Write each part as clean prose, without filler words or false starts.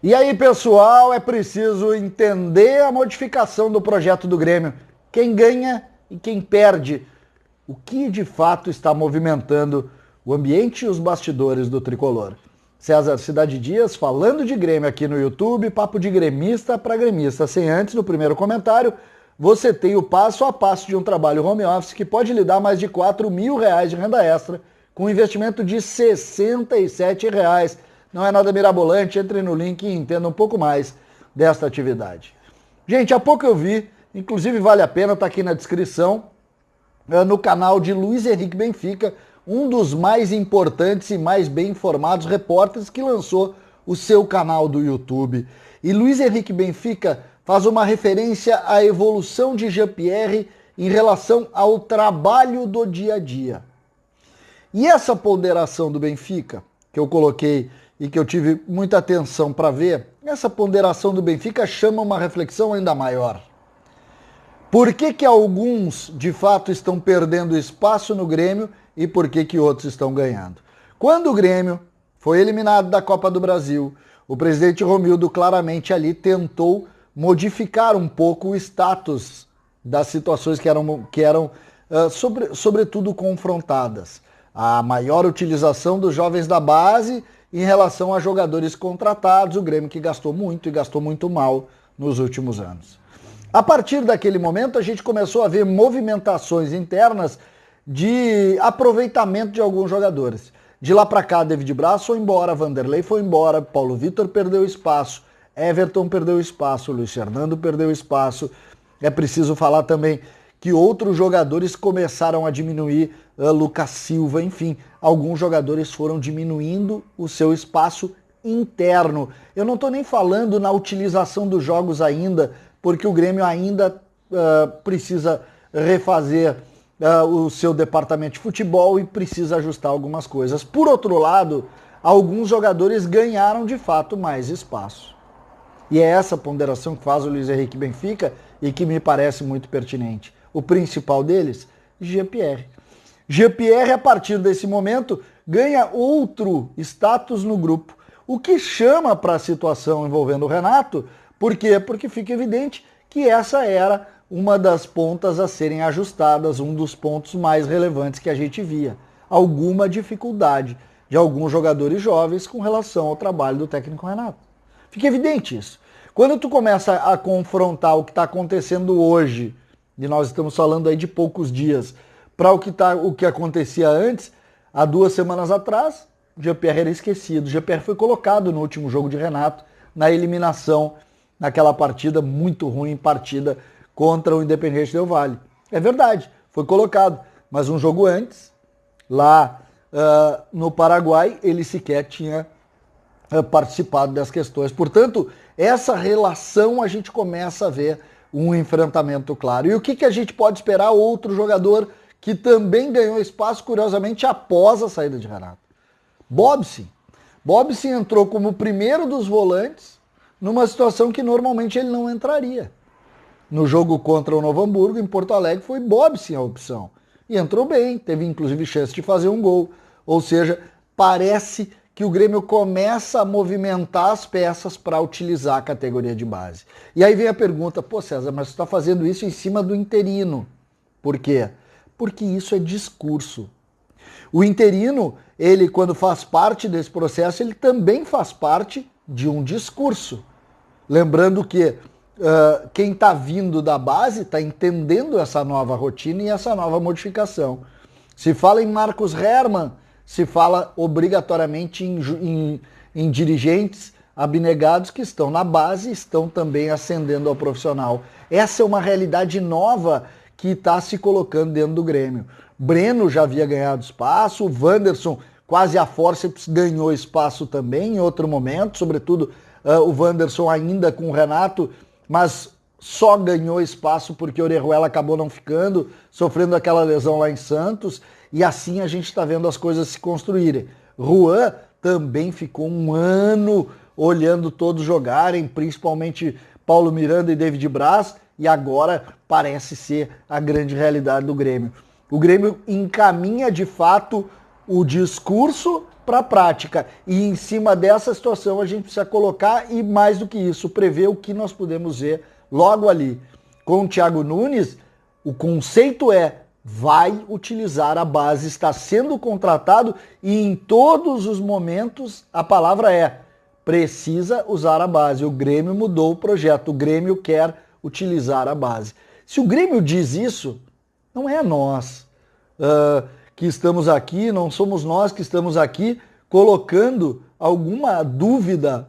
E aí, pessoal, é preciso entender a modificação do projeto do Grêmio. Quem ganha e quem perde. O que de fato está movimentando o ambiente e os bastidores do tricolor. César Cidade Dias falando de Grêmio aqui no YouTube, papo de gremista para gremista. Sem antes, no primeiro comentário, você tem o passo a passo de um trabalho home office que pode lhe dar mais de R$ 4.000 de renda extra com um investimento de R$ 67. Não é nada mirabolante, entre no link e entenda um pouco mais desta atividade. Gente, há pouco eu vi, inclusive vale a pena, tá aqui na descrição, no canal de Luiz Henrique Benfica, um dos mais importantes e mais bem informados repórteres que lançou o seu canal do YouTube. E Luiz Henrique Benfica faz uma referência à evolução de Jean-Pierre em relação ao trabalho do dia a dia. E essa ponderação do Benfica, que eu coloquei e que eu tive muita atenção para ver, essa ponderação do Benfica chama uma reflexão ainda maior. Por que alguns, de fato, estão perdendo espaço no Grêmio e por que outros estão ganhando? Quando o Grêmio foi eliminado da Copa do Brasil, o presidente Romildo claramente ali tentou modificar um pouco o status das situações que eram sobretudo confrontadas. A maior utilização dos jovens da base em relação a jogadores contratados, o Grêmio que gastou muito e gastou muito mal nos últimos anos. A partir daquele momento, a gente começou a ver movimentações internas de aproveitamento de alguns jogadores. De lá para cá, David Braz foi embora, Vanderlei foi embora, Paulo Vitor perdeu espaço, Everton perdeu espaço, Luiz Fernando perdeu espaço. É preciso falar também que outros jogadores começaram a diminuir, Lucas Silva, enfim, alguns jogadores foram diminuindo o seu espaço interno. Eu não estou nem falando na utilização dos jogos ainda, porque o Grêmio ainda precisa refazer o seu departamento de futebol e precisa ajustar algumas coisas. Por outro lado, alguns jogadores ganharam de fato mais espaço. E é essa ponderação que faz o Luiz Henrique Benfica e que me parece muito pertinente. O principal deles, Jean-Pierre. Jean-Pierre, a partir desse momento, ganha outro status no grupo. O que chama para a situação envolvendo o Renato. Por quê? Porque fica evidente que essa era uma das pontas a serem ajustadas, um dos pontos mais relevantes que a gente via. Alguma dificuldade de alguns jogadores jovens com relação ao trabalho do técnico Renato. Fica evidente isso. Quando tu começa a confrontar o que está acontecendo hoje, e nós estamos falando aí de poucos dias, para o que acontecia antes, há 2 semanas atrás, o Jean-Pierre era esquecido. O Jean-Pierre foi colocado no último jogo de Renato, na eliminação, naquela partida muito ruim, partida contra o Independiente Del Valle. É verdade, foi colocado, mas um jogo antes, lá no Paraguai, ele sequer tinha participado das questões. Portanto, essa relação a gente começa a ver um enfrentamento claro. E o que a gente pode esperar? Outro jogador que também ganhou espaço, curiosamente, após a saída de Renato. Bobson. Bobson entrou como o primeiro dos volantes numa situação que normalmente ele não entraria. No jogo contra o Novo Hamburgo, em Porto Alegre, foi Bobson a opção. E entrou bem, teve inclusive chance de fazer um gol. Ou seja, parece que o Grêmio começa a movimentar as peças para utilizar a categoria de base. E aí vem a pergunta, pô César, mas você está fazendo isso em cima do interino. Por quê? Porque isso é discurso. O interino, ele quando faz parte desse processo, ele também faz parte de um discurso. Lembrando que quem está vindo da base está entendendo essa nova rotina e essa nova modificação. Se fala em Marcos Herrmann, se fala obrigatoriamente em dirigentes abnegados que estão na base e estão também ascendendo ao profissional. Essa é uma realidade nova que está se colocando dentro do Grêmio. Breno já havia ganhado espaço, o Wanderson quase a forceps ganhou espaço também em outro momento, sobretudo o Wanderson ainda com o Renato, mas só ganhou espaço porque o Orejuela acabou não ficando, sofrendo aquela lesão lá em Santos, e assim a gente está vendo as coisas se construírem. Juan também ficou um ano olhando todos jogarem, principalmente Paulo Miranda e David Braz, e agora parece ser a grande realidade do Grêmio. O Grêmio encaminha de fato o discurso para a prática. E em cima dessa situação a gente precisa colocar, e mais do que isso, prever o que nós podemos ver logo ali. Com o Thiago Nunes, o conceito é: vai utilizar a base, está sendo contratado, e em todos os momentos a palavra é: precisa usar a base. O Grêmio mudou o projeto, o Grêmio quer utilizar a base. Se o Grêmio diz isso, não é nós que estamos aqui, não somos nós que estamos aqui colocando alguma dúvida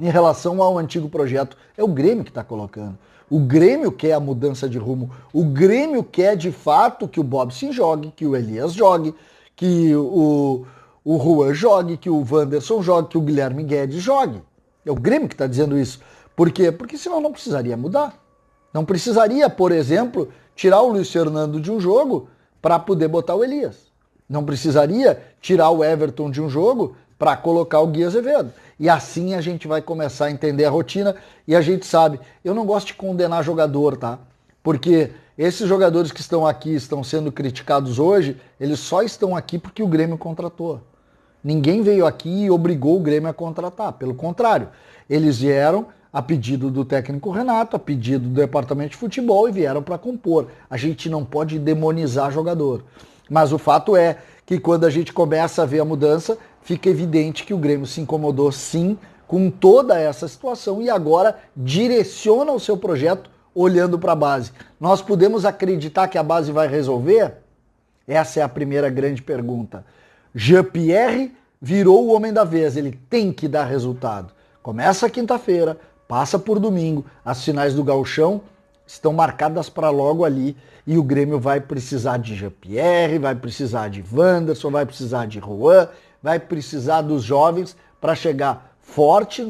em relação ao antigo projeto. É o Grêmio que está colocando. O Grêmio quer a mudança de rumo. O Grêmio quer, de fato, que o Bobson jogue, que o Elias jogue, que o Juan jogue, que o Wanderson jogue, que o Guilherme Guedes jogue. É o Grêmio que está dizendo isso. Por quê? Porque senão não precisaria mudar. Não precisaria, por exemplo, tirar o Luiz Fernando de um jogo para poder botar o Elias. Não precisaria tirar o Everton de um jogo para colocar o Gui Azevedo. E assim a gente vai começar a entender a rotina, e a gente sabe, eu não gosto de condenar jogador, tá? Porque esses jogadores que estão aqui, estão sendo criticados hoje, eles só estão aqui porque o Grêmio contratou. Ninguém veio aqui e obrigou o Grêmio a contratar, pelo contrário. Eles vieram a pedido do técnico Renato, a pedido do departamento de futebol, e vieram para compor. A gente não pode demonizar jogador. Mas o fato é que quando a gente começa a ver a mudança, fica evidente que o Grêmio se incomodou sim com toda essa situação e agora direciona o seu projeto olhando para a base. Nós podemos acreditar que a base vai resolver? Essa é a primeira grande pergunta. Jean-Pierre virou o homem da vez, ele tem que dar resultado. Começa quinta-feira, passa por domingo, as finais do Gauchão estão marcadas para logo ali, e o Grêmio vai precisar de Jean-Pierre, vai precisar de Wanderson, vai precisar de Juan, vai precisar dos jovens para chegar forte,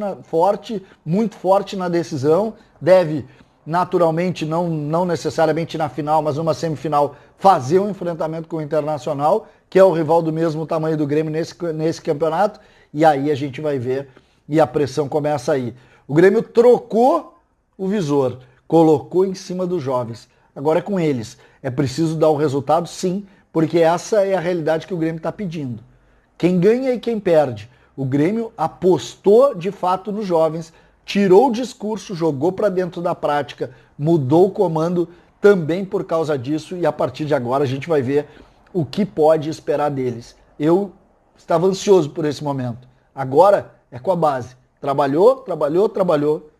muito forte na decisão. Deve, naturalmente, não necessariamente na final, mas numa semifinal, fazer um enfrentamento com o Internacional, que é o rival do mesmo tamanho do Grêmio nesse campeonato, e aí a gente vai ver, e a pressão começa aí. O Grêmio trocou o visor, colocou em cima dos jovens. Agora é com eles. É preciso dar o resultado, sim, porque essa é a realidade que o Grêmio está pedindo. Quem ganha e quem perde. O Grêmio apostou de fato nos jovens, tirou o discurso, jogou para dentro da prática, mudou o comando também por causa disso, e a partir de agora a gente vai ver o que pode esperar deles. Eu estava ansioso por esse momento. Agora é com a base. Trabalhou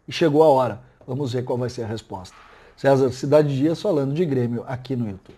e chegou a hora. Vamos ver qual vai ser a resposta. César, Cidade Dias falando de Grêmio aqui no YouTube.